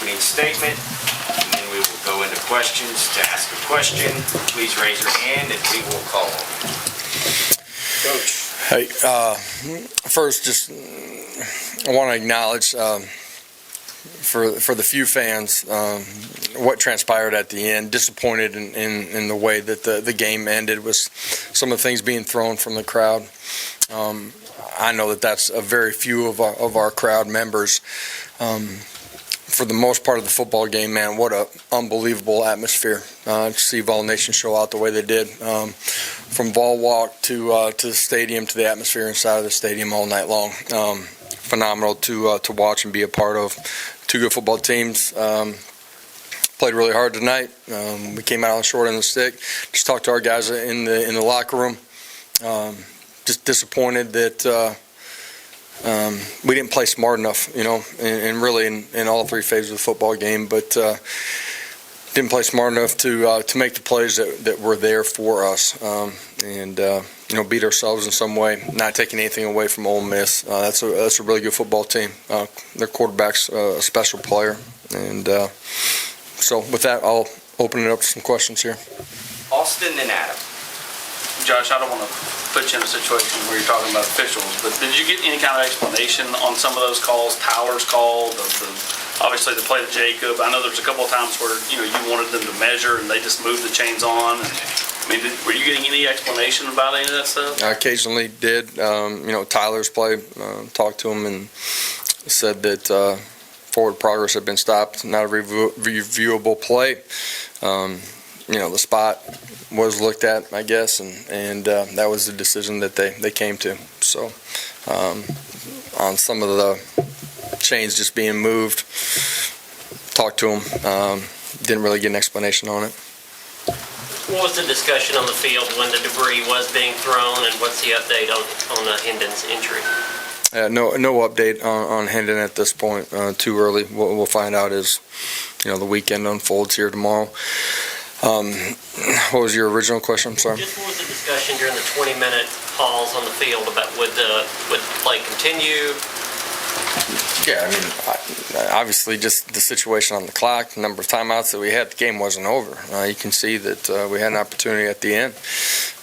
opening statement, and then we will go into questions. To ask a question, please raise your hand and we will call on you. Coach. Hey, first, just I want to acknowledge for the few fans what transpired at the end. Disappointed in the way that the game ended with some of the things being thrown from the crowd. I know that's a very few of our crowd members. For the most part of the football game, man, what an unbelievable atmosphere to see Vol Nation show out the way they did. From Vol Walk to the stadium, to the atmosphere inside of the stadium all night long. Phenomenal to watch and be a part of. Two good football teams. Played really hard tonight. We came out on the short end of the stick. Just talked to our guys in the locker room. Just disappointed that we didn't play smart enough, and really in all three phases of the football game, but didn't play smart enough to make the plays that were there for us, and beat ourselves in some way. Not taking anything away from Ole Miss. That's a really good football team. Their quarterback's a special player, and so with that, I'll open it up to some questions here. Austin and Adam. Josh, I don't want to put you in a situation where you're talking about officials, but did you get any kind of explanation on some of those calls? Tyler's call, obviously the play to Jacob. I know there's a couple of times where you wanted them to measure and they just moved the chains on. Were you getting any explanation about any of that stuff? I occasionally did. Tyler's play, talked to him and said that forward progress had been stopped, not a reviewable play. The spot was looked at, I guess, and that was the decision that they came to. So on some of the chains just being moved, talked to him, didn't really get an explanation on it. What was the discussion on the field when the debris was being thrown, and what's the update on Hendon's injury? No update on Hendon at this point. Too early. We'll find out as the weekend unfolds here tomorrow. What was your original question? I'm sorry. Just what was the discussion during the 20-minute pause on the field about would the play continue? Yeah, obviously just the situation on the clock, the number of timeouts that we had, the game wasn't over. You can see that we had an opportunity at the end.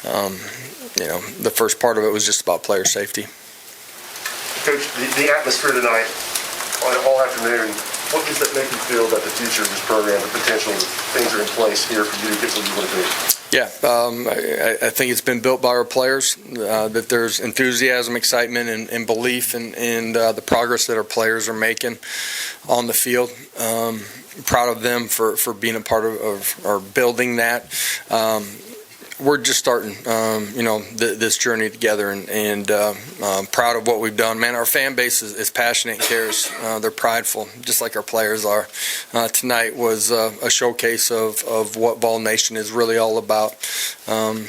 The first part of it was just about player safety. Coach, the atmosphere tonight, all afternoon, what does that make you feel about the future of this program, the potential that things are in place here for you to get where you want to be? Yeah, I think it's been built by our players, that there's enthusiasm, excitement, and belief in the progress that our players are making on the field. Proud of them for being a part of or building that. We're just starting, this journey together, and proud of what we've done. Man, our fan base is passionate and cares. They're prideful, just like our players are. Tonight was a showcase of what Vol Nation is really all about. You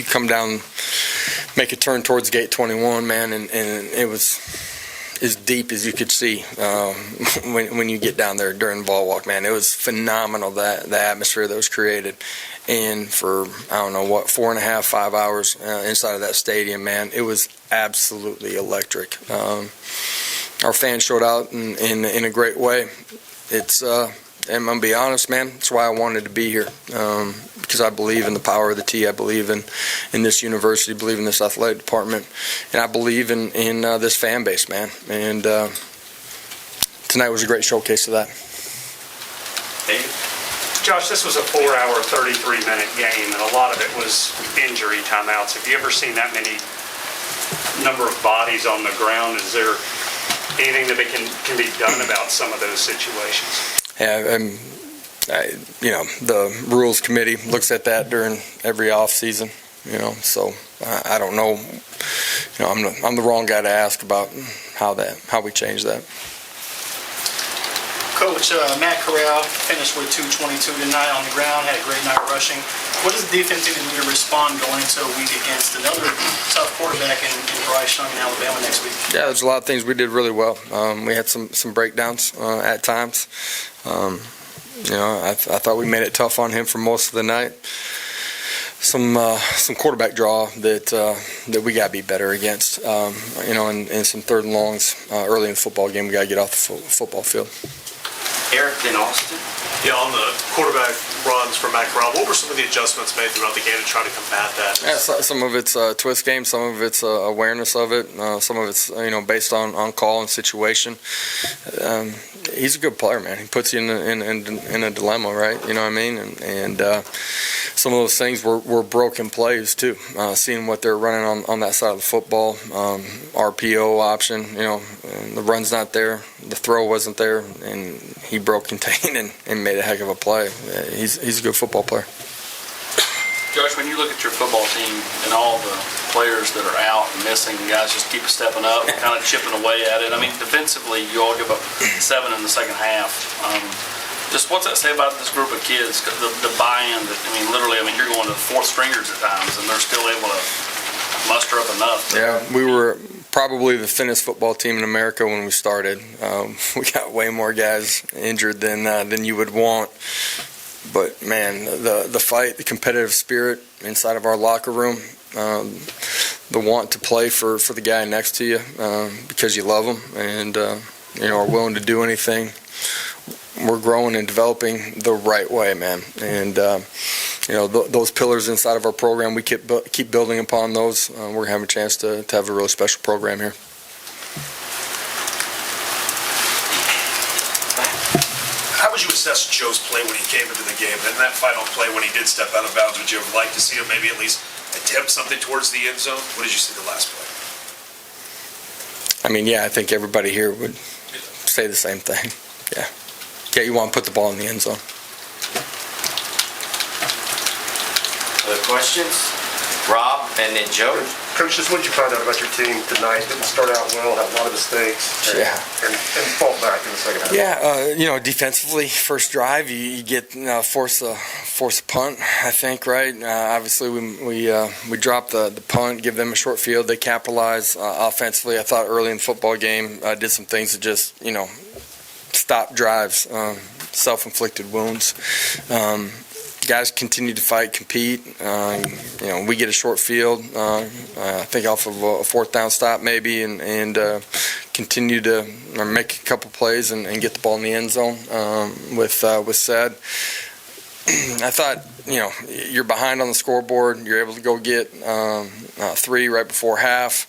come down, make a turn towards Gate 21, man, and it was as deep as you could see when you get down there during Vol Walk, man. It was phenomenal, the atmosphere that was created. And for, 4.5, 5 hours inside of that stadium, man, it was absolutely electric. Our fans showed out in a great way. And I'm going to be honest, man, that's why I wanted to be here, because I believe in the power of the T. I believe in this university, believe in this athletic department, and I believe in this fan base, man. And tonight was a great showcase of that. Josh, this was a 4-hour, 33-minute game, and a lot of it was injury timeouts. Have you ever seen that many number of bodies on the ground? Is there anything that can be done about some of those situations? Yeah, the rules committee looks at that during every off season. So I don't know. I'm the wrong guy to ask about how we change that. Coach, Matt Corral finished with 222 tonight on the ground, had a great night rushing. What does the defense need to do to respond going into a week against another tough quarterback in Bryce Young in Alabama next week? Yeah, there's a lot of things we did really well. We had some breakdowns at times. I thought we made it tough on him for most of the night. some quarterback draw that we got to be better against. In some third and longs early in the football game, we got to get off the football field. Eric, then Austin. Yeah, on the quarterback runs for Matt Corral, what were some of the adjustments made throughout the game to try to combat that? Yeah, some of it's twist game, some of it's awareness of it, some of it's based on call and situation. He's a good player, man. He puts you in a dilemma, right? You know what I mean? And some of those things were broken plays too. Seeing what they're running on that side of the football, RPO option. The run's not there, the throw wasn't there, and he broke contain and made a heck of a play. He's a good football player. Josh, when you look at your football team and all the players that are out and missing, guys just keep stepping up and kind of chipping away at it. I mean, defensively, you all give up 7 in the second half. Just what's that say about this group of kids, the buy-in that, literally, you're going to the fourth stringers at times, and they're still able to muster up enough. Yeah, we were probably the thinnest football team in America when we started. We got way more guys injured than you would want. But, man, the fight, the competitive spirit inside of our locker room, the want to play for the guy next to you because you love him and, are willing to do anything. We're growing and developing the right way, man. And, those pillars inside of our program, we keep building upon those. We're going to have a chance to have a really special program here. How would you assess Joe's play when he came into the game? And in that final play when he did step out of bounds, would you have liked to see him maybe at least attempt something towards the end zone? What did you see the last play? I think everybody here would say the same thing. Yeah. Yeah, you want to put the ball in the end zone. Other questions? Rob and then Joe. Coach, just what did you find out about your team tonight? Didn't start out well, had a lot of mistakes, and fought back in the second half. Yeah, defensively, first drive, you get force a punt, I think, right? Obviously, we dropped the punt, give them a short field. They capitalize offensively. I thought early in the football game, did some things that just, stop drives, self-inflicted wounds. Guys continue to fight, compete. We get a short field, I think off of a fourth down stop maybe, and continue to make a couple plays and get the ball in the end zone with said. I thought, you're behind on the scoreboard. You're able to go get 3 right before half.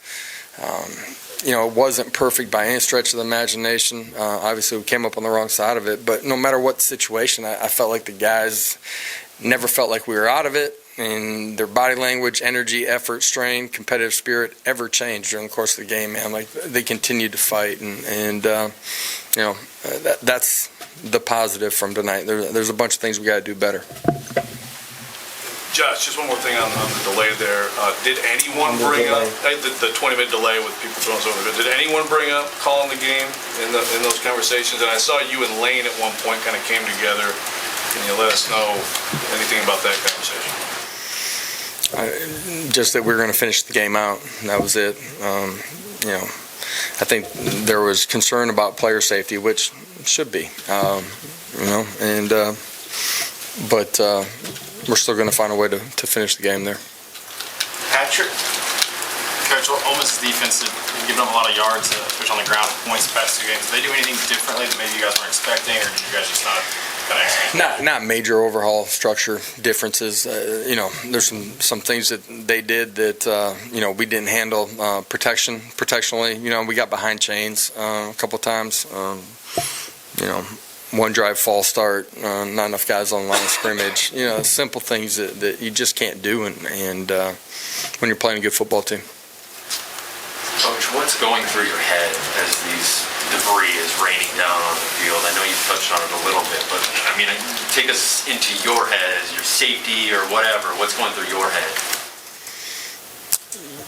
It wasn't perfect by any stretch of the imagination. Obviously, we came up on the wrong side of it. But no matter what situation, I felt like the guys never felt like we were out of it. And their body language, energy, effort, strain, competitive spirit ever changed during the course of the game, man. Like, they continued to fight. And that's the positive from tonight. There's a bunch of things we got to do better. Josh, just one more thing on the delay there. Did anyone bring up the 20-minute delay with people throwing something? Did anyone bring up calling the game in those conversations? And I saw you and Lane at one point kind of came together. Can you let us know anything about that conversation? Just that we were going to finish the game out. That was it. I think there was concern about player safety, which should be. But we're still going to find a way to finish the game there. Patrick? Coach, Ole Miss's defense has given them a lot of yards, especially on the ground, points the past 2 games. Did they do anything differently that maybe you guys weren't expecting, or did you guys just not kind of execute? Not major overhaul structure differences. There's some things that they did that we didn't handle protectionally. We got behind chains a couple times. One drive false start, not enough guys on the line of scrimmage. Simple things that you just can't do, and when you're playing a good football team. Coach, what's going through your head as these debris is raining down on the field? I know you touched on it a little bit, but take us into your head as your safety or whatever. What's going through your head?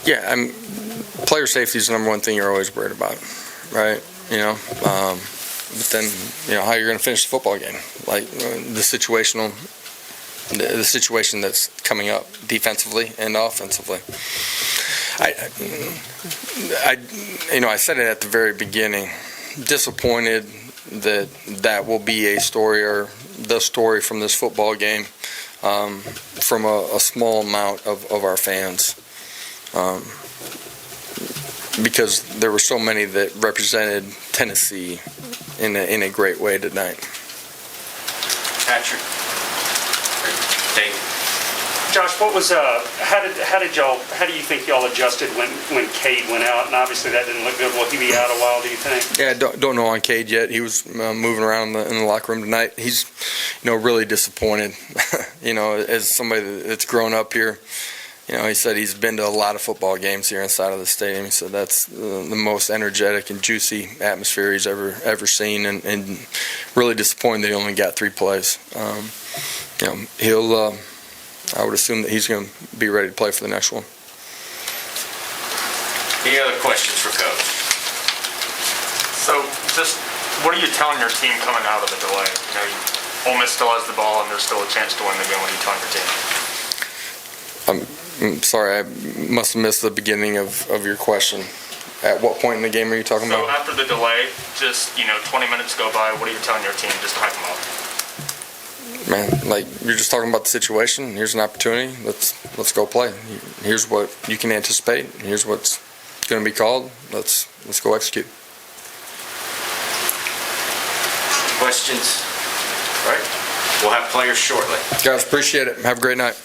Yeah, player safety is the number one thing you're always worried about, right? But then, how you're going to finish the football game, like the situation that's coming up defensively and offensively. I said it at the very beginning. Disappointed that will be a story or the story from this football game. from a small amount of our fans. Because there were so many that represented Tennessee in a great way tonight. Patrick? David? Josh, what was, how do you think y'all adjusted when Cade went out? And obviously that didn't look good. Will he be out a while, do you think? Yeah, don't know on Cade yet. He was moving around in the locker room tonight. He's, really disappointed. As somebody that's grown up here, he said he's been to a lot of football games here inside of the stadium. He said that's the most energetic and juicy atmosphere he's ever seen, and really disappointed that he only got 3 plays. He'll. I would assume that he's going to be ready to play for the next one. Any other questions for Coach? So, just what are you telling your team coming out of the delay? Ole Miss still has the ball, and there's still a chance to win the game. What are you telling your team? I'm sorry, I must have missed the beginning of your question. At what point in the game are you talking So about? after the delay, just 20 minutes go by. What are you telling your team just to hype them up? Man, you're just talking about the situation. Here's an opportunity. Let's go play. Here's what you can anticipate. Here's what's going to be called. Let's go execute. Questions? All right. We'll have players shortly. Guys, appreciate it. Have a great night.